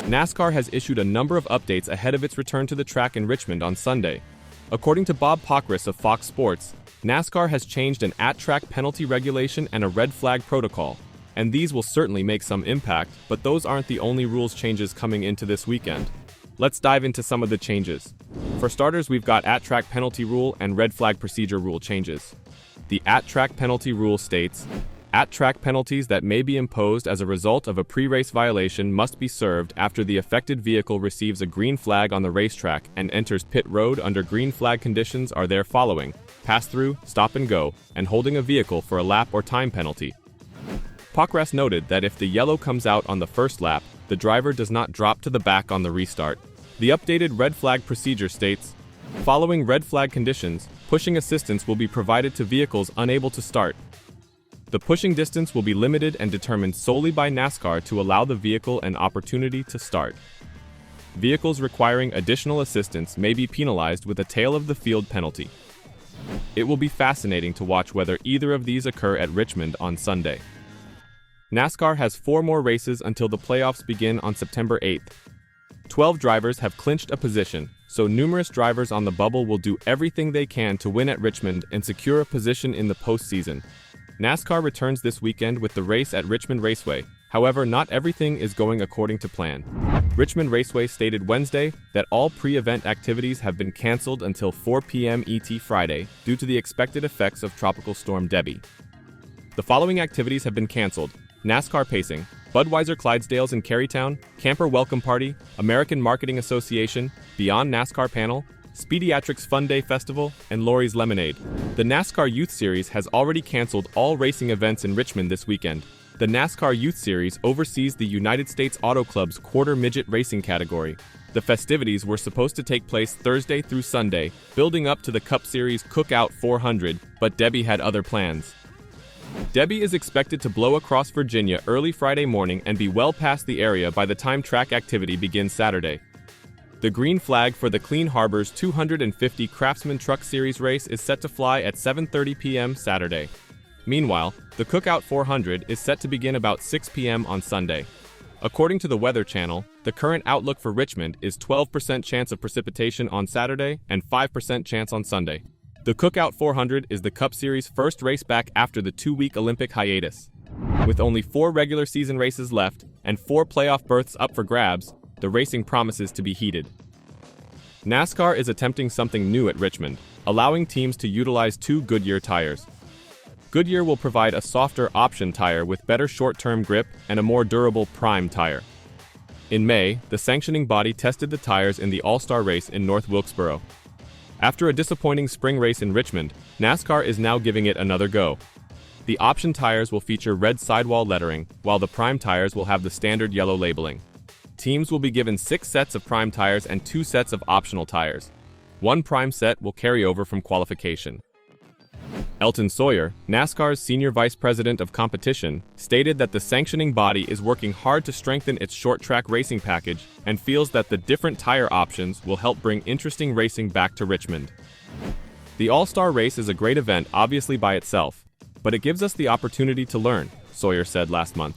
NASCAR has issued a number of updates ahead of its return to the track in Richmond on Sunday. According to Bob Pockrass of Fox Sports, NASCAR has changed an at-track penalty regulation and a red flag protocol, and these will certainly make some impact, but those aren't the only rules changes coming into this weekend. Let's dive into some of the changes. For starters, we've got at-track penalty rule and red flag procedure rule changes. The at-track penalty rule states, at-track penalties that may be imposed as a result of a pre-race violation must be served after the affected vehicle receives a green flag on the racetrack and enters pit road under green flag conditions are there following: pass-through, stop and go, and holding a vehicle for a lap or time penalty. Pockrass noted that if the yellow comes out on the first lap, the driver does not drop to the back on the restart. The updated red flag procedure states, following red flag conditions, pushing assistance will be provided to vehicles unable to start. The pushing distance will be limited and determined solely by NASCAR to allow the vehicle an opportunity to start. Vehicles requiring additional assistance may be penalized with a tail of the field penalty. It will be fascinating to watch whether either of these occur at Richmond on Sunday. NASCAR has 4 more races until the playoffs begin on September 8th. 12 drivers have clinched a position, so numerous drivers on the bubble will do everything they can to win at Richmond and secure a position in the postseason. NASCAR returns this weekend with the race at Richmond Raceway. However, not everything is going according to plan. Richmond Raceway stated Wednesday that all pre-event activities have been canceled until 4 p.m. ET Friday due to the expected effects of Tropical Storm Debbie. The following activities have been canceled: NASCAR Pacing, Budweiser Clydesdales in Carytown, Camper Welcome Party, American Marketing Association, Beyond NASCAR Panel, Speediatrics Fun Day Festival, and Lori's Lemonade. The NASCAR Youth Series has already canceled all racing events in Richmond this weekend. The NASCAR Youth Series oversees the United States Auto Club's quarter midget racing category. The festivities were supposed to take place Thursday through Sunday, building up to the Cup Series Cookout 400, but Debbie had other plans. Debbie is expected to blow across Virginia early Friday morning and be well past the area by the time track activity begins Saturday. The green flag for the Clean Harbors 250 Craftsman Truck Series race is set to fly at 7:30 p.m. Saturday. Meanwhile, the Cookout 400 is set to begin about 6 p.m. on Sunday. According to the Weather Channel, the current outlook for Richmond is 12% chance of precipitation on Saturday and 5% chance on Sunday. The Cookout 400 is the Cup Series' first race back after the 2-week Olympic hiatus. With only 4 regular season races left and 4 playoff berths up for grabs, the racing promises to be heated. NASCAR is attempting something new at Richmond, allowing teams to utilize 2 Goodyear tires. Goodyear will provide a softer option tire with better short-term grip and a more durable prime tire. In May, the sanctioning body tested the tires in the All-Star race in North Wilkesboro. After a disappointing spring race in Richmond, NASCAR is now giving it another go. The option tires will feature red sidewall lettering, while the prime tires will have the standard yellow labeling. Teams will be given 6 sets of prime tires and 2 sets of optional tires. 1 prime set will carry over from qualification. Elton Sawyer, NASCAR's Senior Vice President of Competition, stated that the sanctioning body is working hard to strengthen its short-track racing package and feels that the different tire options will help bring interesting racing back to Richmond. The All-Star race is a great event obviously by itself, but it gives us the opportunity to learn, Sawyer said last month.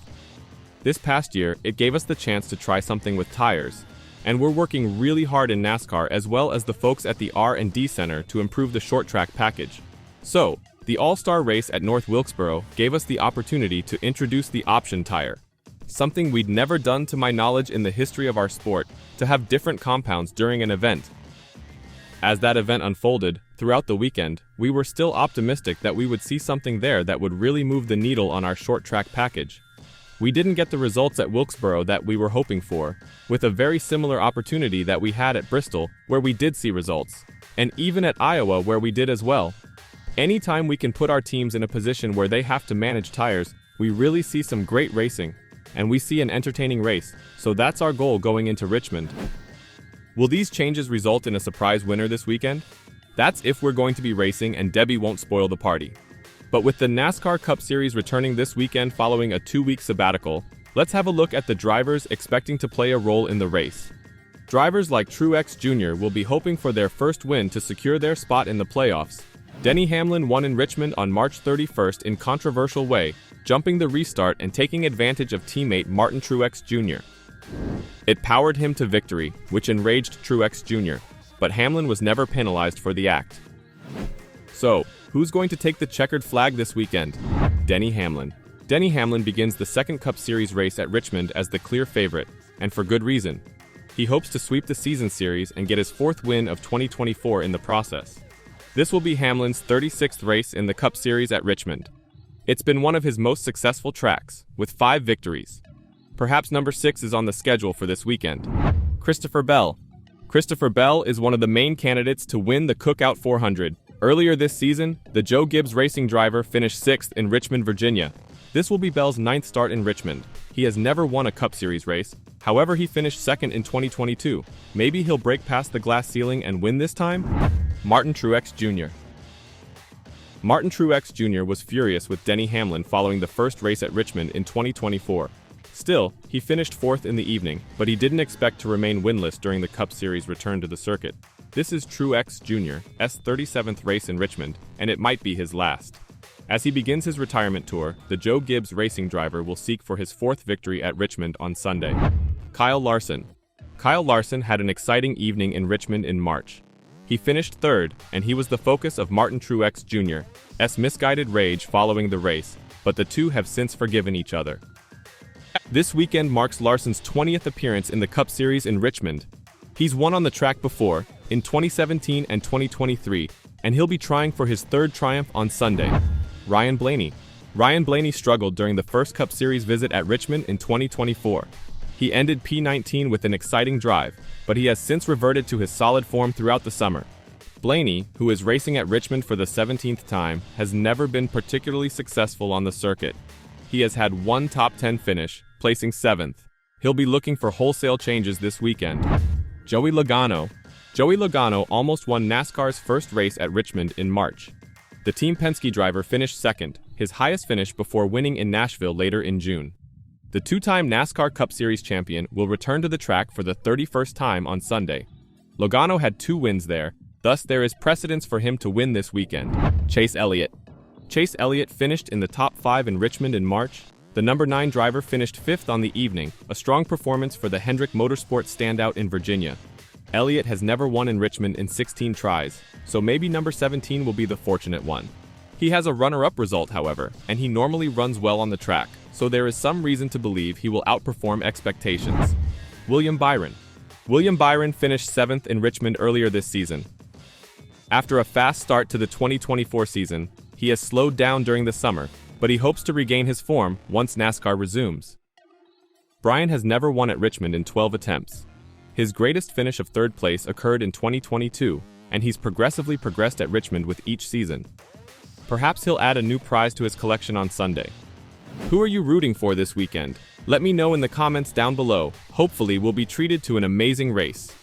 This past year, it gave us the chance to try something with tires, and we're working really hard in NASCAR as well as the folks at the R&D Center to improve the short-track package. So, the All-Star race at North Wilkesboro gave us the opportunity to introduce the option tire, something we'd never done to my knowledge in the history of our sport, to have different compounds during an event. As that event unfolded, throughout the weekend, we were still optimistic that we would see something there that would really move the needle on our short-track package. We didn't get the results at Wilkesboro that we were hoping for, with a very similar opportunity that we had at Bristol, where we did see results, and even at Iowa where we did as well. Anytime we can put our teams in a position where they have to manage tires, we really see some great racing, and we see an entertaining race, so that's our goal going into Richmond. Will these changes result in a surprise winner this weekend? That's if we're going to be racing and Debbie won't spoil the party. But with the NASCAR Cup Series returning this weekend following a 2-week sabbatical, let's have a look at the drivers expecting to play a role in the race. Drivers like Truex Jr. will be hoping for their first win to secure their spot in the playoffs. Denny Hamlin won in Richmond on March 31st in controversial way, jumping the restart and taking advantage of teammate Martin Truex Jr. It powered him to victory, which enraged Truex Jr., but Hamlin was never penalized for the act. So, who's going to take the checkered flag this weekend? Denny Hamlin. Denny Hamlin begins the second Cup Series race at Richmond as the clear favorite, and for good reason. He hopes to sweep the season series and get his fourth win of 2024 in the process. This will be Hamlin's 36th race in the Cup Series at Richmond. It's been one of his most successful tracks, with 5 victories. Perhaps number 6 is on the schedule for this weekend. Christopher Bell. Christopher Bell is one of the main candidates to win the Cookout 400. Earlier this season, the Joe Gibbs Racing driver finished 6th in Richmond, Virginia. This will be Bell's 9th start in Richmond. He has never won a Cup Series race. However, he finished 2nd in 2022. Maybe he'll break past the glass ceiling and win this time? Martin Truex Jr. Martin Truex Jr. was furious with Denny Hamlin following the first race at Richmond in 2024. Still, he finished 4th in the evening, but he didn't expect to remain winless during the Cup Series return to the circuit. This is Truex Jr.'s 37th race in Richmond, and it might be his last. As he begins his retirement tour, the Joe Gibbs Racing driver will seek for his 4th victory at Richmond on Sunday. Kyle Larson. Kyle Larson had an exciting evening in Richmond in March. He finished 3rd, and he was the focus of Martin Truex Jr.'s misguided rage following the race, but the two have since forgiven each other. This weekend marks Larson's 20th appearance in the Cup Series in Richmond. He's won on the track before, in 2017 and 2023, and he'll be trying for his 3rd triumph on Sunday. Ryan Blaney. Ryan Blaney struggled during the first Cup Series visit at Richmond in 2024. He ended P19 with an exciting drive, but he has since reverted to his solid form throughout the summer. Blaney, who is racing at Richmond for the 17th time, has never been particularly successful on the circuit. He has had one top 10 finish, placing 7th. He'll be looking for wholesale changes this weekend. Joey Logano. Joey Logano almost won NASCAR's first race at Richmond in March. The Team Penske driver finished 2nd, his highest finish before winning in Nashville later in June. The 2-time NASCAR Cup Series champion will return to the track for the 31st time on Sunday. Logano had 2 wins there, thus there is precedence for him to win this weekend. Chase Elliott. Chase Elliott finished in the top 5 in Richmond in March. The number 9 driver finished 5th on the evening, a strong performance for the Hendrick Motorsports standout in Virginia. Elliott has never won in Richmond in 16 tries, so maybe number 17 will be the fortunate one. He has a runner-up result, however, and he normally runs well on the track, so there is some reason to believe he will outperform expectations. William Byron. William Byron finished 7th in Richmond earlier this season. After a fast start to the 2024 season, he has slowed down during the summer, but he hopes to regain his form once NASCAR resumes. Bryan has never won at Richmond in 12 attempts. His greatest finish of 3rd place occurred in 2022, and he's progressively progressed at Richmond with each season. Perhaps he'll add a new prize to his collection on Sunday. Who are you rooting for this weekend? Let me know in the comments down below. Hopefully we'll be treated to an amazing race.